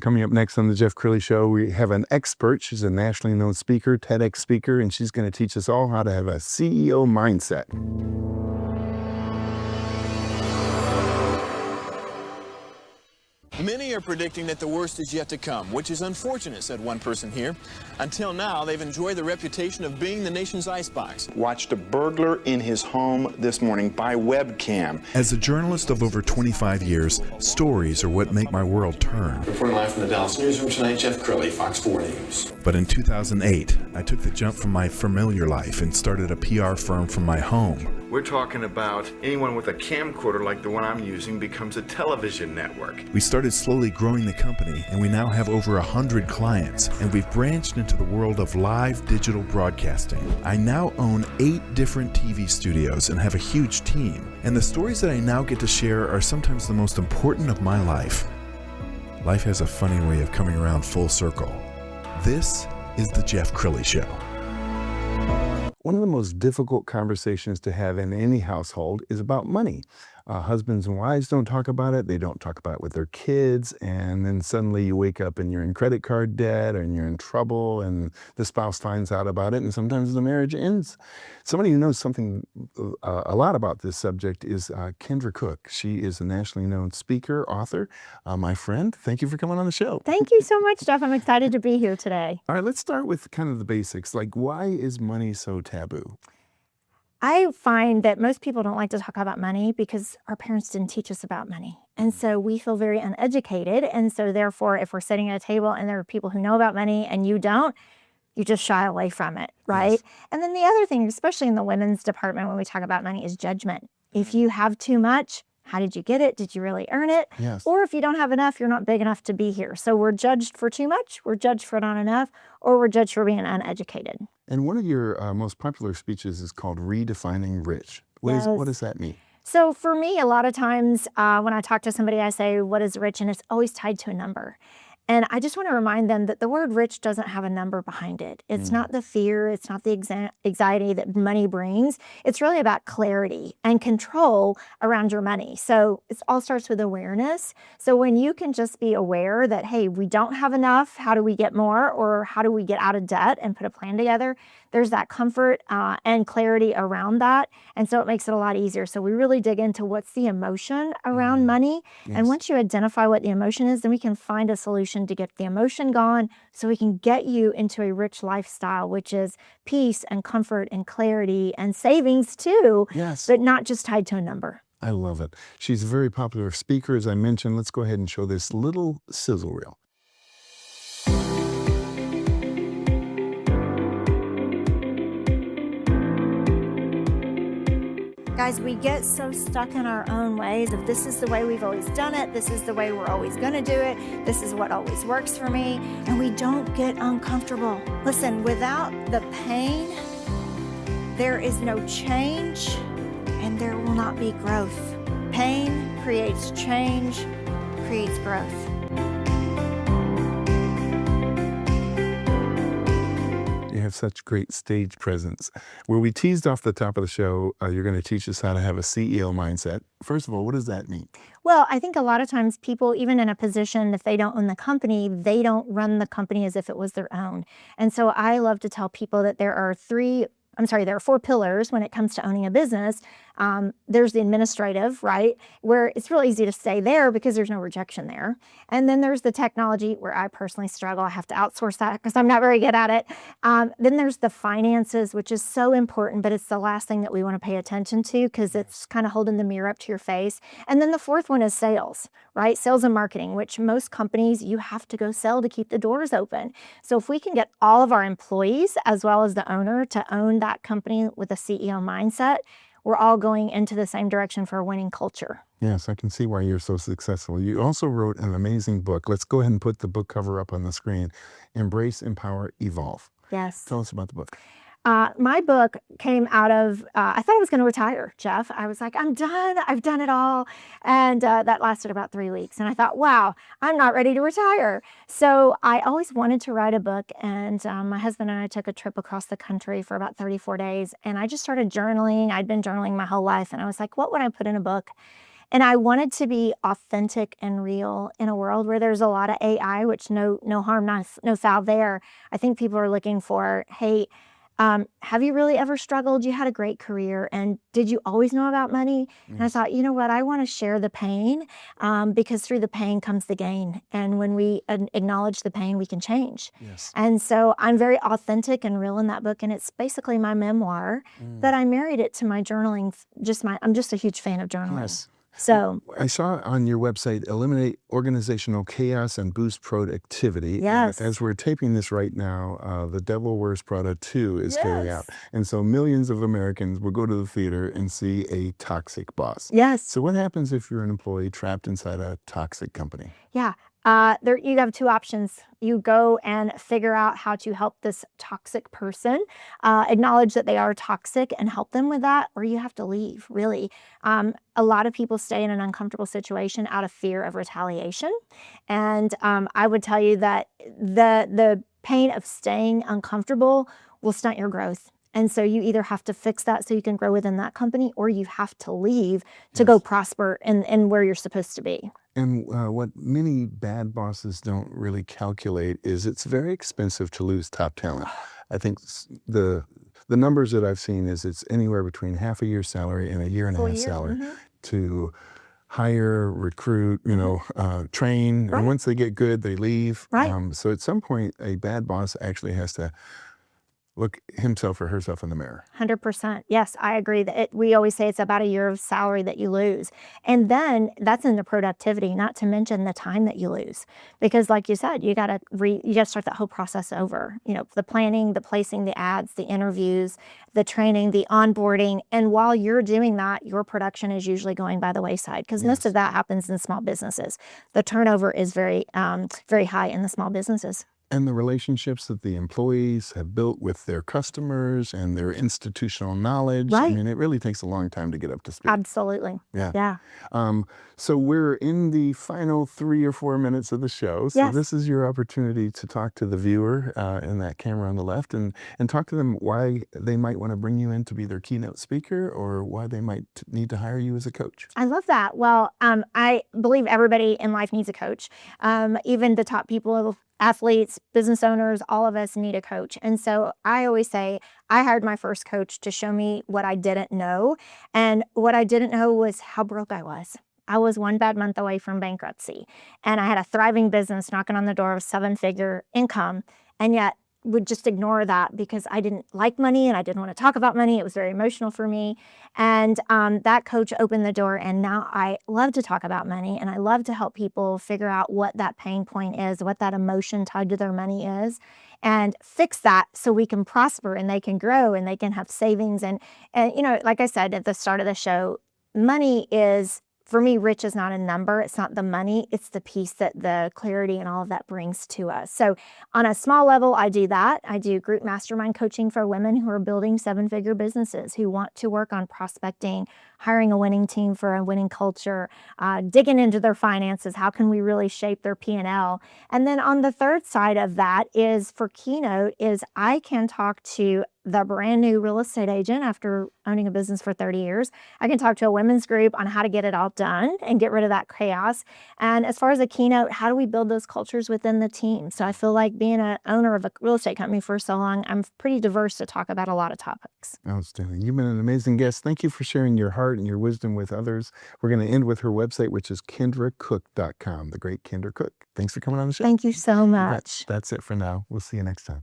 Coming up next on the Jeff Crilley Show, we have an expert. She's a nationally known speaker, TEDx speaker, and she's going to teach us all how to have a CEO mindset. Many are predicting that the worst is yet to come, which is unfortunate, said one person here. Until now, they've enjoyed the reputation of being the nation's icebox. Watched a burglar in his home this morning by webcam. As a journalist of over 25 years, stories are what make my world turn. Reporting live from the Dallas newsroom tonight, Jeff Crilley, Fox 4 News. But in 2008, I took the jump from my familiar life and started a PR firm from my home. We're talking about anyone with a camcorder like the one I'm using becomes a television network. We started slowly growing the company, and we now have over 100 clients, and we've branched into the world of live digital broadcasting. I now own 8 different TV studios and have a huge team, and the stories that I now get to share are sometimes the most important of my life. Life has a funny way of coming around full circle. This is the Jeff Crilley Show. One of the most difficult conversations to have in any household is about money. Husbands and wives don't talk about it. They don't talk about it with their kids. And then suddenly you wake up and you're in credit card debt and you're in trouble and the spouse finds out about it. And sometimes the marriage ends. Somebody who knows something a lot about this subject is Kendra Cooke. She is a nationally known speaker, author. My friend, thank you for coming on the show. Thank you so much, Jeff. I'm excited to be here today. All right, let's start with kind of the basics. Like, why is money so taboo? I find that most people don't like to talk about money because our parents didn't teach us about money. And so we feel very uneducated. And so therefore, if we're sitting at a table and there are people who know about money and you don't, you just shy away from it, right? Yes. And then the other thing, especially in the women's department when we talk about money, is judgment. If you have too much, how did you get it? Did you really earn it? Yes. Or if you don't have enough, you're not big enough to be here. So we're judged for too much, we're judged for not enough, or we're judged for being uneducated. And one of your most popular speeches is called Redefining Rich. What does that mean? So for me, a lot of times when I talk to somebody, I say, what is rich? And it's always tied to a number. And I just want to remind them that the word rich doesn't have a number behind it. It's not the fear, it's not the anxiety that money brings. It's really about clarity and control around your money. So it all starts with awareness. So when you can just be aware that, hey, we don't have enough, how do we get more? Or how do we get out of debt and put a plan together? There's that comfort and clarity around that. And so it makes it a lot easier. So we really dig into what's the emotion around money. Yes. And once you identify what the emotion is, then we can find a solution to get the emotion gone so we can get you into a rich lifestyle, which is peace and comfort and clarity and savings too, yes, but not just tied to a number. I love it. She's a very popular speaker, as I mentioned. Let's go ahead and show this little sizzle reel. Guys, we get so stuck in our own ways of this is the way we've always done it, this is the way we're always going to do it, this is what always works for me, and we don't get uncomfortable. Listen, without the pain, there is no change, and there will not be growth. Pain creates change, creates growth. You have such great stage presence. Where we teased off the top of the show, you're going to teach us how to have a CEO mindset. First of all, what does that mean? Well, I think a lot of times people, even in a position, if they don't own the company, they don't run the company as if it was their own. And so I love to tell people that there are 4 pillars when it comes to owning a business. There's the administrative, right, where it's real easy to stay there because there's no rejection there. And then there's the technology, where I personally struggle. I have to outsource that because I'm not very good at it. Then there's the finances, which is so important, but it's the last thing that we want to pay attention to because it's kind of holding the mirror up to your face. And then the fourth one is sales, right? Sales and marketing, which most companies, you have to go sell to keep the doors open. So if we can get all of our employees, as well as the owner, to own that company with a CEO mindset, we're all going into the same direction for a winning culture. Yes, I can see why you're so successful. You also wrote an amazing book. Let's go ahead and put the book cover up on the screen. Embrace, Empower, Evolve. Yes. Tell us about the book. My book came out of, I thought I was going to retire, Jeff. I was like, I'm done. I've done it all. And that lasted about 3 weeks. And I thought, wow, I'm not ready to retire. So I always wanted to write a book. And my husband and I took a trip across the country for about 34 days. And I just started journaling. I'd been journaling my whole life. And I was like, what would I put in a book? And I wanted to be authentic and real in a world where there's a lot of AI, which no harm, no foul there. I think people are looking for, hey, have you really ever struggled? You had a great career, and did you always know about money? And I thought, you know what? I want to share the pain, because through the pain comes the gain. And when we acknowledge the pain, we can change. Yes. And so I'm very authentic and real in that book, and it's basically my memoir that I married it to my journaling. I'm just a huge fan of journaling. Yes. So I saw on your website, eliminate organizational chaos and boost productivity. Yes. As we're taping this right now, The Devil Wears Prada 2 is coming out. Yes. And so millions of Americans will go to the theater and see a toxic boss. yes. So what happens if you're an employee trapped inside a toxic company? Yeah. There you have two options. You go and figure out how to help this toxic person, acknowledge that they are toxic and help them with that, or you have to leave, really. A lot of people stay in an uncomfortable situation out of fear of retaliation. And I would tell you that the pain of staying uncomfortable will stunt your growth. And so you either have to fix that so you can grow within that company, or you have to leave to go prosper in where you're supposed to be. And what many bad bosses don't really calculate is it's very expensive to lose top talent. I think the numbers that I've seen is it's anywhere between half a year's salary and a year and a half salary to hire, recruit, train. And once they get good, they leave. Right. So at some point, a bad boss actually has to look himself or herself in the mirror. 100%. Yes, I agree that we always say it's about a year of salary that you lose. And then that's in the productivity, not to mention the time that you lose. Because like you said, you got to start that whole process over. The planning, the placing the ads, the interviews, the training, the onboarding. And while you're doing that, your production is usually going by the wayside, because most of that happens in small businesses. The turnover is very, very high in the small businesses. And the relationships that the employees have built with their customers and their institutional knowledge. I Right. mean, it really takes a long time to get up to speed. Absolutely. Yeah. Yeah. So we're in the final 3 or 4 minutes of the show. So Yes. this is your opportunity to talk to the viewer in that camera on the left and talk to them why they might want to bring you in to be their keynote speaker, or why they might need to hire you as a coach. I love that. Well, I believe everybody in life needs a coach. Even the top people, athletes, business owners, all of us need a coach. And so I always say I hired my first coach to show me what I didn't know. And what I didn't know was how broke I was. I was one bad month away from bankruptcy, and I had a thriving business knocking on the door of 7-figure income, and yet would just ignore that because I didn't like money and I didn't want to talk about money. It was very emotional for me. And that coach opened the door, and now I love to talk about money, and I love to help people figure out what that pain point is, what that emotion tied to their money is, and fix that so we can prosper and they can grow and they can have savings. And like I said at the start of the show, money is, for me, rich is not a number. It's not the money. It's the peace that the clarity and all of that brings to us. So on a small level, I do that. I do group mastermind coaching for women who are building 7-figure businesses, who want to work on prospecting, hiring a winning team for a winning culture, digging into their finances. How can we really shape their P&L? And then on the third side of that is for Keynote is I can talk to the brand new real estate agent after owning a business for 30 years. I can talk to a women's group on how to get it all done and get rid of that chaos. And as far as a keynote, how do we build those cultures within the team? So I feel like being an owner of a real estate company for so long, I'm pretty diverse to talk about a lot of topics. Outstanding. You've been an amazing guest. Thank you for sharing your heart and your wisdom with others. We're going to end with her website, which is KendraCooke.com, the great Kendra Cooke. Thanks for coming on the show. Thank you so much. That's it for now. We'll see you next time.